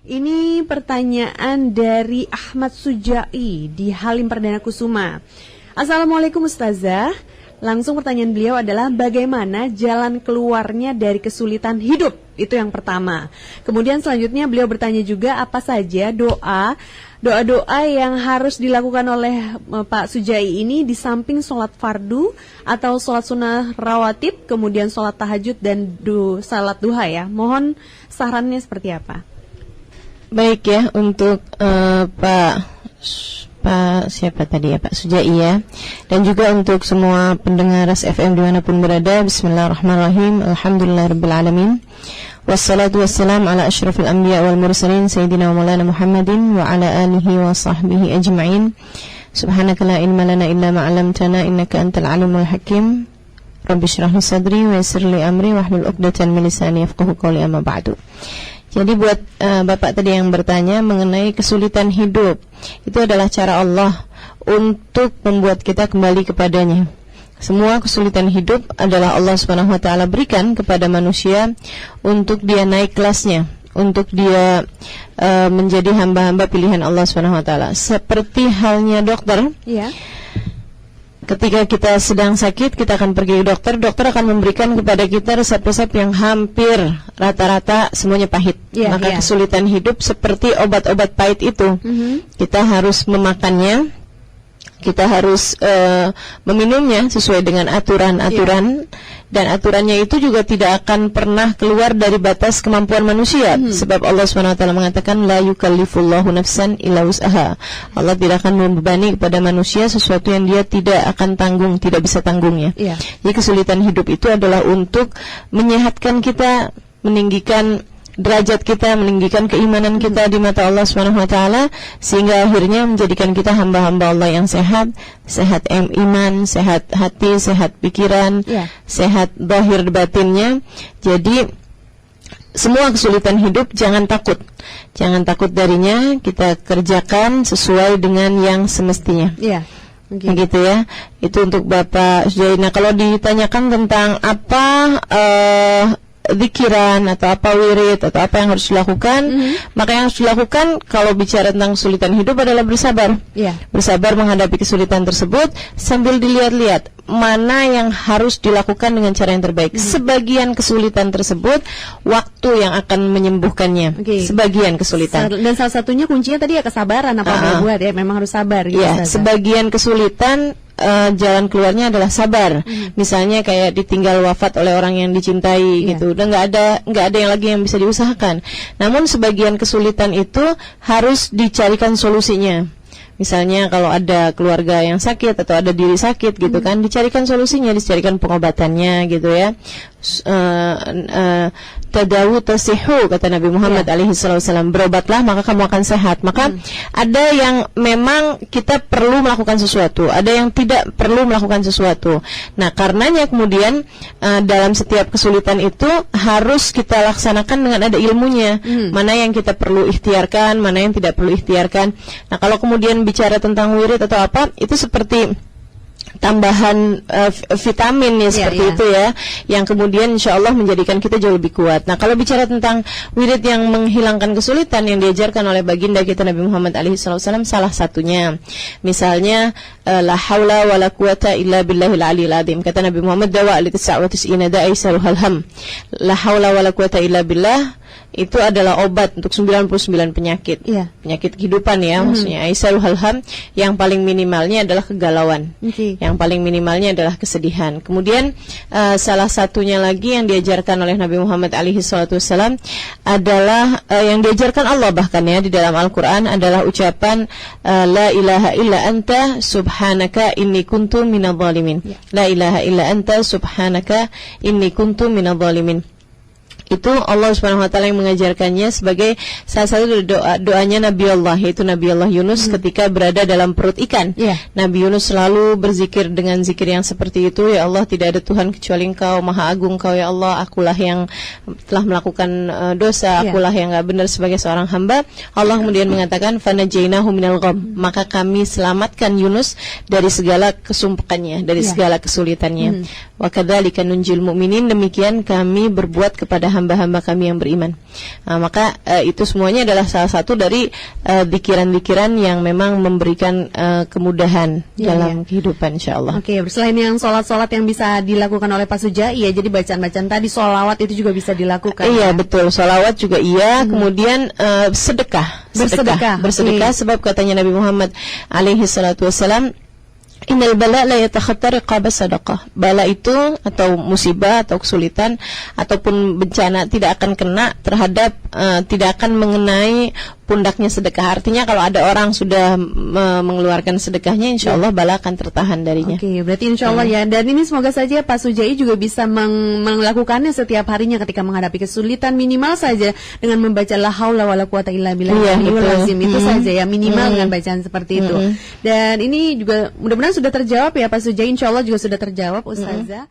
Ini pertanyaan dari Ahmad Sujai di Halim Perdana Kusuma. Assalamualaikum Ustazah. Langsung pertanyaan beliau adalah bagaimana jalan keluarnya dari kesulitan hidup? Itu yang pertama. Kemudian selanjutnya beliau bertanya juga apa saja doa-doa yang harus dilakukan oleh Pak Sujai ini di samping sholat fardu atau sholat sunnah rawatib, kemudian sholat tahajud dan salat duha ya. Mohon sarannya seperti apa? Baik ya, untuk Pak siapa tadi ya, Pak Sujai ya, dan juga untuk semua pendengar Ras FM dimanapun berada. Bismillahirrahmanirrahim. Alhamdulillahirrabbilalamin. Wassalatu wassalam ala asyrafil anbiya wal mursalin Sayyidina wa maulana Muhammadin wa ala alihi wa sahbihi ajma'in. Subhanaka la ilma lana illa ma'alamtana innaka antal alimul hakim. Rabbi syrah li sadri wa yassir li amri wahlul 'uqdatam min lisani yafqahu qawli, amma ba'du. Jadi buat Bapak tadi yang bertanya mengenai kesulitan hidup, itu adalah cara Allah untuk membuat kita kembali kepadanya. Semua kesulitan hidup adalah Allah Subhanahu wa taala berikan kepada manusia untuk dia naik kelasnya, untuk dia menjadi hamba-hamba pilihan Allah Subhanahu wa taala. Seperti halnya dokter. Iya. Ketika kita sedang sakit, kita akan pergi ke dokter. Dokter akan memberikan kepada kita resep-resep yang hampir rata-rata semuanya pahit. Maka kesulitan hidup seperti obat-obat pahit itu. Kita harus memakannya, kita harus meminumnya sesuai dengan aturan-aturan. Dan aturannya itu juga tidak akan pernah keluar dari batas kemampuan manusia. Sebab Allah SWT mengatakan la yukallifullahu nafsan illa wus'aha. Allah tidak akan membebani kepada manusia sesuatu yang dia tidak akan tanggung, tidak bisa tanggungnya. Jadi kesulitan hidup itu adalah untuk menyehatkan kita, meninggikan derajat kita, meninggikan keimanan kita di mata Allah Subhanahu wa taala, sehingga akhirnya menjadikan kita hamba-hamba Allah yang sehat, sehat iman, sehat hati, sehat pikiran, sehat zahir batinnya. Jadi semua kesulitan hidup jangan takut. Jangan takut darinya, kita kerjakan sesuai dengan yang semestinya. Begitu ya. Itu untuk Bapak Sujai. Nah, kalau ditanyakan tentang apa zikiran atau apa wirid atau apa yang harus dilakukan, maka yang harus dilakukan kalau bicara tentang kesulitan hidup adalah bersabar. Bersabar menghadapi kesulitan tersebut sambil dilihat-lihat mana yang harus dilakukan dengan cara yang terbaik. Sebagian kesulitan tersebut waktu yang akan menyembuhkannya. Sebagian kesulitan. Dan salah satunya kuncinya tadi ya kesabaran, apa mau buat ya, memang harus sabar. Sebagian kesulitan jalan keluarnya adalah sabar. Misalnya kayak ditinggal wafat oleh orang yang dicintai gitu. Udah nggak ada yang lagi yang bisa diusahakan. Namun sebagian kesulitan itu harus dicarikan solusinya. Misalnya kalau ada keluarga yang sakit atau ada diri sakit gitu kan, dicarikan solusinya, dicarikan pengobatannya gitu ya. Tadawu tasihu, kata Nabi Muhammad alaihi wasallam, berobatlah maka kamu akan sehat. Maka ada yang memang kita perlu melakukan sesuatu, ada yang tidak perlu melakukan sesuatu. Nah, karenanya kemudian dalam setiap kesulitan itu harus kita laksanakan dengan ada ilmunya. Mana yang kita perlu ikhtiarkan, mana yang tidak perlu ikhtiarkan. Nah, kalau kemudian bicara tentang wirid atau apa, itu seperti tambahan vitamin ya, seperti itu ya, yang kemudian insya Allah menjadikan kita jauh lebih kuat. Nah, kalau bicara tentang wirid yang menghilangkan kesulitan yang diajarkan oleh baginda kita Nabi Muhammad SAW, salah satunya misalnya la haula wa la quwata illa billahil aliyil azim. Kata Nabi Muhammad, dawa li 99 da'i saruhal ham. La haula wa la quwata illa billah itu adalah obat untuk 99 penyakit. Penyakit kehidupan ya, maksudnya Aisyarul Ham, yang paling minimalnya adalah kegalauan. Yang paling minimalnya adalah kesedihan. Kemudian salah satunya lagi yang diajarkan oleh Nabi Muhammad SAW adalah yang diajarkan Allah bahkan ya di dalam Al-Qur'an adalah ucapan la ilaha illa anta subhanaka inni kuntu minadh dhalimin. La ilaha illa anta subhanaka inni kuntu minadh dhalimin. Itu Allah Subhanahu wa taala yang mengajarkannya sebagai salah satu doanya Nabi Allah, yaitu Nabi Allah Yunus ketika berada dalam perut ikan. Nabi Yunus selalu berzikir dengan zikir yang seperti itu, ya Allah, tidak ada Tuhan kecuali Engkau, Maha Agung Engkau ya Allah, akulah yang telah melakukan dosa, akulah yang enggak benar sebagai seorang hamba. Allah kemudian mengatakan fanajainahu minal gham, maka kami selamatkan Yunus dari segala kesumpekannya, dari segala kesulitannya. Wa kadzalika nunjil mu'minin, demikian kami berbuat kepada hamba hamba-hamba kami yang beriman. Maka itu semuanya adalah salah satu dari zikiran-zikiran yang memang memberikan kemudahan dalam kehidupan, insyaallah. Oke, selain yang sholat-sholat yang bisa dilakukan oleh Pak Sujai ya, jadi bacaan-bacaan tadi, sholawat itu juga bisa dilakukan. Iya, betul. Sholawat juga iya. Kemudian sedekah. Bersedekah sebab katanya Nabi Muhammad alaihi salatu wassalam, innal bala la yatakhatta riqaba sadaqah. Bala itu atau musibah atau kesulitan ataupun bencana tidak akan kena terhadap tidak akan mengenai pundaknya sedekah. Artinya kalau ada orang sudah mengeluarkan sedekahnya, insya Allah bala akan tertahan darinya. Oke, berarti insya Allah ya. Dan ini semoga saja Pak Sujai juga bisa melakukannya setiap harinya ketika menghadapi kesulitan, minimal saja dengan membaca la haula wala quwata illa billah. Itu saja ya, minimal dengan bacaan seperti itu. Dan ini juga mudah-mudahan sudah terjawab ya Pak Sujai. Insya Allah juga sudah terjawab, Ustazah.